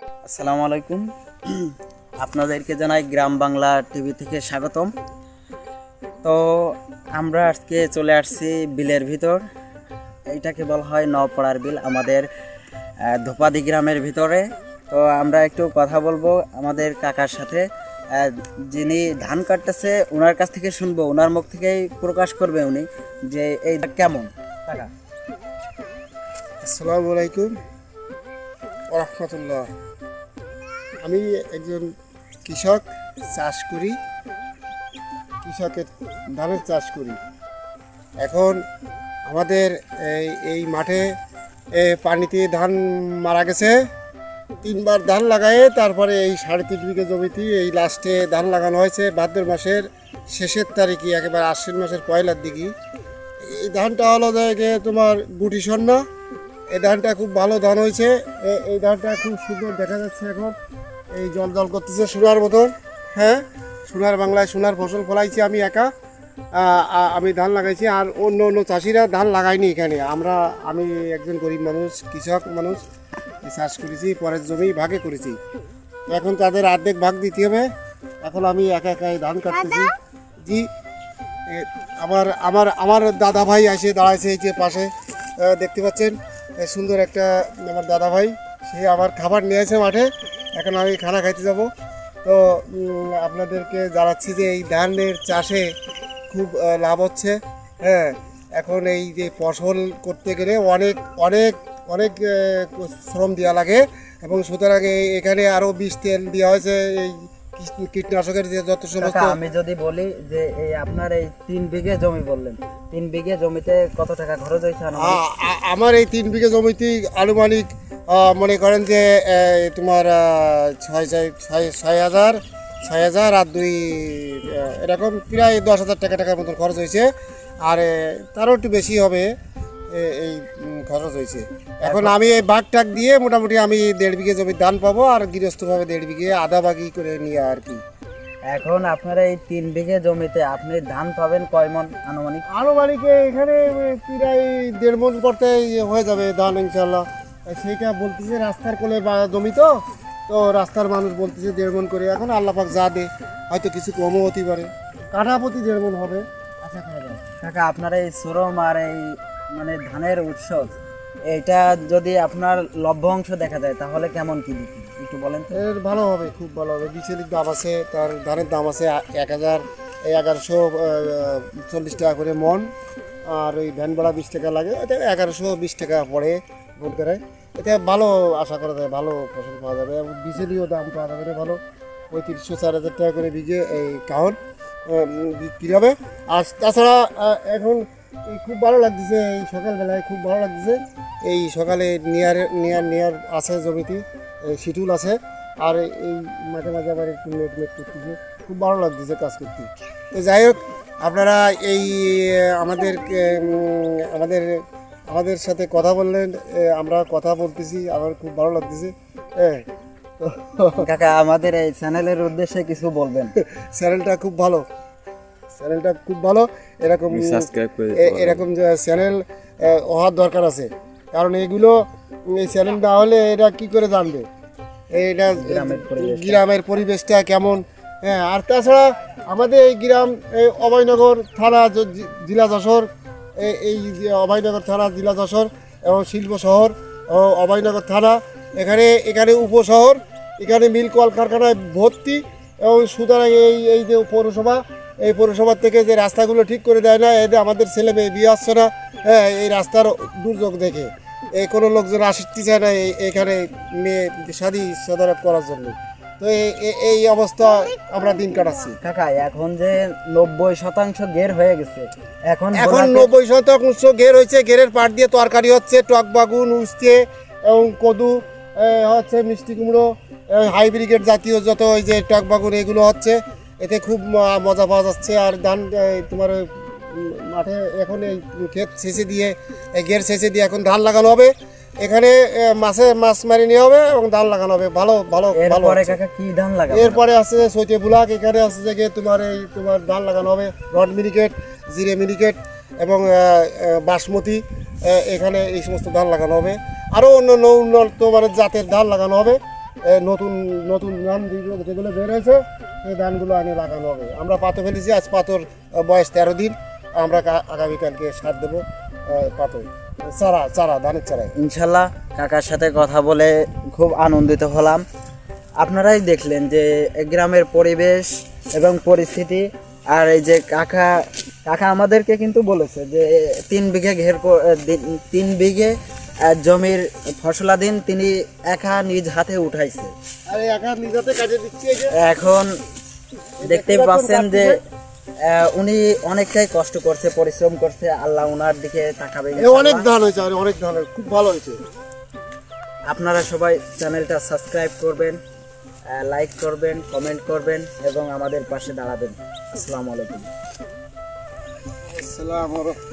আসসালামু আলাইকুম। আপনাদেরকে জানাই গ্রাম বাংলা টিভি থেকে স্বাগতম। তো আমরা আজকে চলে আসছি বিলের ভিতর। এইটাকে বলা হয় নওপাড়ার বিল, আমাদের ধোপাদি গ্রামের ভিতরে। তো আমরা একটু কথা বলবো আমাদের কাকার সাথে, যিনি ধান কাটতেছে ওনার কাছ থেকে শুনবো, ওনার মুখ থেকেই প্রকাশ করবে উনি যে এই কেমন। কাকা, আসসালামু আলাইকুম রহমতুল্লাহ। আমি একজন কৃষক, চাষ করি, কৃষকের ধানের চাষ করি। এখন আমাদের এই মাঠে পানিতে ধান মারা গেছে। 3বার ধান লাগায়ে তারপরে এই 3.5 বিঘে জমিতে এই লাস্টে ধান লাগানো হয়েছে ভাদ্র মাসের শেষের তারিখে, একেবারে আশ্বিন মাসের পয়লার দিকে। এই ধানটা হলো যে তোমার গুটি সন্না। এই ধানটা খুব ভালো ধান হয়েছে। এই ধানটা খুব সুন্দর দেখা যাচ্ছে। এখন এই জল জল করতেছে সোনার মতন। হ্যাঁ, সোনার বাংলায় সোনার ফসল ফলাইছি আমি একা। আমি ধান লাগাইছি, আর অন্য অন্য চাষিরা ধান লাগায়নি এখানে। আমি একজন গরিব মানুষ, কৃষক মানুষ, চাষ করেছি, পরের জমি ভাগে করেছি। এখন তাদের অর্ধেক ভাগ দিতে হবে। এখন আমি একা একাই ধান কাটতেছি। জি, আমার আমার আমার দাদা ভাই এসে দাঁড়াইছে এই যে পাশে, দেখতে পাচ্ছেন। সুন্দর একটা আমার দাদা ভাই, সে আবার খাবার নিয়ে আসে মাঠে। এখন আমি খানা খাইতে যাব। তো আপনাদেরকে জানাচ্ছি যে এই ধানের চাষে খুব লাভ হচ্ছে। হ্যাঁ, এখন এই যে ফসল করতে গেলে অনেক অনেক অনেক শ্রম দেওয়া লাগে, এবং সুতরাং এখানে আরও বিষ তেল দেওয়া হয়েছে, এই কীটনাশকের যে যত সমস্ত। আমি যদি বলি যে এই আপনার এই 3 বিঘে জমি বললেন, 3 বিঘে জমিতে কত টাকা খরচ হয়েছে? আমার এই 3 বিঘে জমিতে আনুমানিক মনে করেন যে তোমার 6,000 আর 2 এরকম প্রায় 10,000 টাকার মতন খরচ হয়েছে। আর তারও একটু বেশি হবে এই খরচ হয়েছে। এখন আমি এই বাঘ টাক দিয়ে মোটামুটি আমি 1.5 বিঘে জমির ধান পাবো, আর গৃহস্থভাবে 1.5 বিঘে আধা বাগি করে নিয়ে আর কি। এখন আপনার এই 3 বিঘে জমিতে আপনি ধান পাবেন কয় মণ আনুমানিক? আনুমানিক এখানে প্রায় 1.5 মণ করতে হয়ে যাবে ধান ইনশাল্লাহ। সেইটা বলতেছে রাস্তার কোলে জমি, তো তো রাস্তার মানুষ বলতেছে 1.5 মণ করে। এখন আল্লাপাক যা দে, হয়তো কিছু কমও হতে পারে। কাঠা প্রতি 1.5 মণ হবে আশা করা যায়। কাকা, আপনার এই শ্রম আর এই মানে ধানের উৎস, এইটা যদি আপনার লভ্যাংশ দেখা যায় তাহলে কেমন কি বিক্রি একটু বলেন তো? এর ভালো হবে, খুব ভালো হবে। বিচেলির দাম আছে, তার ধানের দাম আছে 1140 টাকা করে মন। আর ওই ভ্যান ভাড়া 20 টাকা লাগে, এটা 1120 টাকা পড়ে ভোট করে। এতে ভালো আশা করা যায়, ভালো ফসল পাওয়া যাবে, এবং বিচেলিও দাম পাওয়া যাবে ভালো। 3500-4000 টাকা করে বিঘে এই কাহন বিক্রি হবে। আর তাছাড়া এখন খুব ভালো লাগতেছে, এই সকালবেলায় খুব ভালো লাগতেছে। এই সকালে নিয়ার আছে জমিতে, শিটুল আছে, আর এই মাঝে মাঝে আবার একটু নেট করতেছে। খুব ভালো লাগতেছে কাজ করতে। তো যাই হোক, আপনারা এই আমাদের আমাদের আমাদের সাথে কথা বললেন, আমরা কথা বলতেছি, আমার খুব ভালো লাগতেছে। হ্যাঁ, তো কাকা, আমাদের এই চ্যানেলের উদ্দেশ্যে কিছু বলবেন? চ্যানেলটা খুব ভালো, চ্যানেলটা খুব ভালো। এরকম এরকম চ্যানেল হওয়ার দরকার আছে, কারণ এগুলো এই চ্যানেল না হলে এরা কি করে জানবে এটা গ্রামের পরিবেশটা কেমন। হ্যাঁ, আর তাছাড়া আমাদের এই গ্রাম, এই অভয়নগর থানা, জেলা যশোর, এই যে অভয়নগর থানা, জেলা যশোর, এবং শিল্প শহর ও অভয়নগর থানা, এখানে উপশহর, এখানে মিল কলকারখানায় ভর্তি। এবং সুতরাং এই যে পৌরসভা, এই পৌরসভার থেকে যে রাস্তাগুলো ঠিক করে দেয় না, এতে আমাদের ছেলে মেয়ে বিয়ে আসছে না। হ্যাঁ, এই রাস্তার দুর্যোগ দেখে এই কোনো লোকজন আসতে চায় না এখানে মেয়ে শাদি সদারত করার জন্য। তো এই অবস্থা আমরা দিন কাটাচ্ছি। কাকা, এখন যে 90% ঘের হয়ে গেছে, এখন 90% ঘের হয়েছে। ঘেরের পাট দিয়ে তরকারি হচ্ছে, টক বাগুন, উস্তে এবং কদু হচ্ছে, মিষ্টি কুমড়ো, হাইব্রিড জাতীয় যত ওই যে টক বাগুন, এগুলো হচ্ছে। এতে খুব মজা পাওয়া যাচ্ছে। আর ধান তোমার মাঠে এখন এই ক্ষেত সেচে দিয়ে, এই ঘের সেচে দিয়ে এখন ধান লাগানো হবে। এখানে মাছ মারি নিয়ে হবে এবং ধান লাগানো হবে। ভালো ভালো ভালো। কাকা, কি ধান লাগাবে? এরপরে আছে সৈতে বুলাক, এখানে আছে যে তোমার ধান লাগানো হবে রড মিনিকেট, জিরে মিনিকেট এবং বাসমতি। এখানে এই সমস্ত ধান লাগানো হবে। আরও অন্য উন্নত মানে জাতের ধান লাগানো হবে। নতুন নতুন ধান যেগুলো বের হয়েছে সেই ধানগুলো আনে লাগানো হবে। আমরা পাতো ফেলেছি, আজ পাতোর বয়স 13 দিন। আমরা আগামীকালকে সার দেবো পাতো চারা চারা ধানের চারায়। ইনশাল্লাহ কাকার সাথে কথা বলে খুব আনন্দিত হলাম। আপনারাই দেখলেন যে গ্রামের পরিবেশ এবং পরিস্থিতি। আর এই যে কাকা কাকা আমাদেরকে কিন্তু বলেছে যে 3 বিঘে 3 বিঘে জমির ফসলাদিন তিনি একা নিজ হাতে উঠাইছে। আর একা নিজেতে কাজে দিচ্ছি এই যে। এখন দেখতেই পাচ্ছেন যে উনি অনেকটাই কষ্ট করছে, পরিশ্রম করছে। আল্লাহ ওনার দিকে তাকাবে অনেক ইনশাআল্লাহ। ধান হয়েছে, আর অনেক ধান হয়েছে, খুব ভালো হয়েছে। আপনারা সবাই চ্যানেলটা সাবস্ক্রাইব করবেন, লাইক করবেন, কমেন্ট করবেন এবং আমাদের পাশে দাঁড়াবেন। আসসালামু আলাইকুম। আসসালামু আলাইকুম।